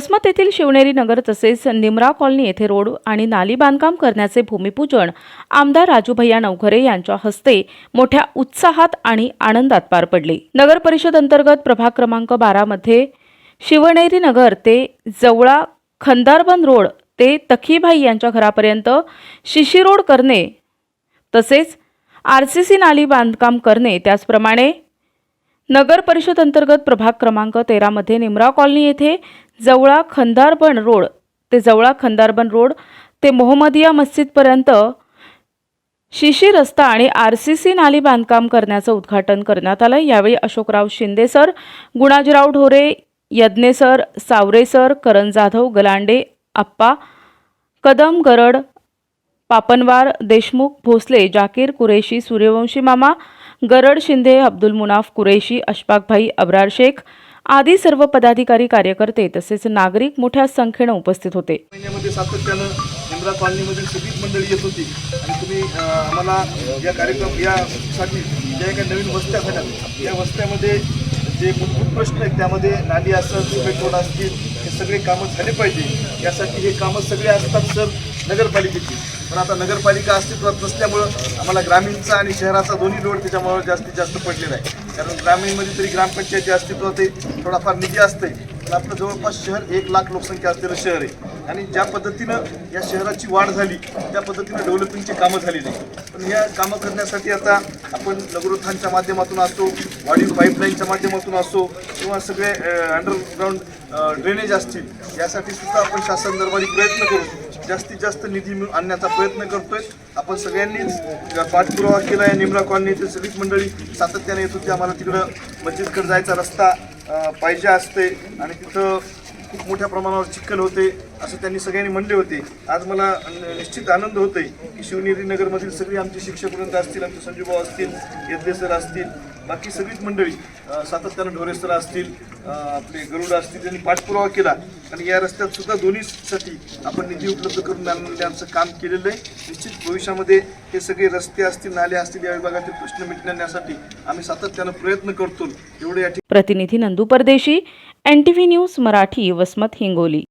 वसमत येथील शिवनेरी नगर तसेच निमरा कॉलनी येथे रोड आणि नाली बांधकाम करण्याचे भूमिपूजन आमदार राजूभैया नवघरे यांच्या हस्ते मोठ्या उत्साहात आणि आनंदात पार पडले। नगर परिषद अंतर्गत प्रभाग क्रमांक 12 मध्ये शिवनेरी नगर ते जवळा खंदारबन रोड ते तखीभाई यांच्या घरापर्यंत शिशी रोड करणे तसेच आरसीसी नाली बांधकाम करणे, त्याचप्रमाणे नगर परिषद अंतर्गत प्रभाग क्रमांक 13 मध्ये निमरा कॉलनी येथे जवळा खंदारबन रोड ते मोहम्मदिया मस्जिद पर्यंत शिशी रस्ता आणि आरसीसी नाली बांधकाम करण्याचे उद्घाटन करण्यात आले। यावेळी अशोकराव शिंदे सर, गुणाजीराव ढोरे, यज्ञे सर, सावरे सर, करण जाधव, गलांडे आप्पा, कदम, गरड, पापनवार, देशमुख, भोसले, जाकीर, कुरेशी, सूर्यवंशी मामा, गरड, शिंदे, अब्दुल मुनाफ कुरेशी, अशफाक भाई, अब्रार शेख आदी सर्व पदाधिकारी, कार्यकर्ते तसेच नागरिक मोठ्या संख्येने उपस्थित होते। महिन्यामध्ये सातत्याने निमरा कॉलनीमधील सगळीच मंडळी येत होती आणि तुम्ही आम्हाला या कार्यक्रम यासाठी ज्या काही नवीन वस्त्या झाल्या या वस्त्यामध्ये जे मूलभूत प्रश्न आहेत त्यामध्ये नाली असेल, सिमेंट रोड असतील, हे सगळे कामं झाले पाहिजे। यासाठी हे कामं सगळे असतात सर नगरपालिकेची, पण आता नगरपालिका अस्तित्वात नसल्यामुळं आम्हाला ग्रामीणचा आणि शहराचा दोन्ही लोड त्याच्यामुळे जास्तीत जास्त पडलेला आहे। कारण ग्रामीणमध्ये तरी ग्रामपंचायती अस्तित्वात आहे, थोडाफार निधी असते, पण आपलं जवळपास शहर 1 लाख लोकसंख्या असलेलं शहर आहे आणि ज्या पद्धतीनं या शहराची वाढ झाली त्या पद्धतीनं डेव्हलपिंगची कामं झाली नाही। पण या कामं करण्यासाठी आता आपण नगरोत्थानच्या माध्यमातून असो, वाढीव पाईपलाईनच्या माध्यमातून असो किंवा सगळे अंडरग्राऊंड ड्रेनेज असतील, यासाठी सुद्धा आपण शासन दरबारी प्रयत्न करू, जास्तीत जास्त निधी आणण्याचा प्रयत्न करतोय। आपण सगळ्यांनीच पाठपुरावा केला आहे। निमरा कॉलनीतील सगळीच मंडळी सातत्याने येत होती, आम्हाला तिकडं मस्जिदकडे जायचा रस्ता पाहिजे असते आणि तिथं खूप मोठ्या प्रमाणावर चिखल होते असं त्यांनी सगळ्यांनी म्हणले होते। आज मला निश्चित आनंद होतोय की शिवनेरी नगरमधील सगळी आमचे शिक्षकवृंद असतील, आमचे संजूभाऊ असतील, यज्ञे सर असतील, बाकी सगळीच मंडळी सातत्यानं ढोरे सर असतील, आपले गरुड असतील, त्यांनी पाठपुरावा केला आणि या रस्त्यात सुद्धा दोन्हीसाठी आपण निधी उपलब्ध करून आणण्याचं काम केलेलं आहे। निश्चित भविष्यामध्ये हे सगळे रस्ते असतील, नाले असतील, या विभागातील प्रश्न मिटवण्यासाठी आम्ही सातत्यानं प्रयत्न करतो। एवढे प्रतिनिधी नंदू परदेशी, NTV न्यूज मराठी, वसमत, हिंगोली।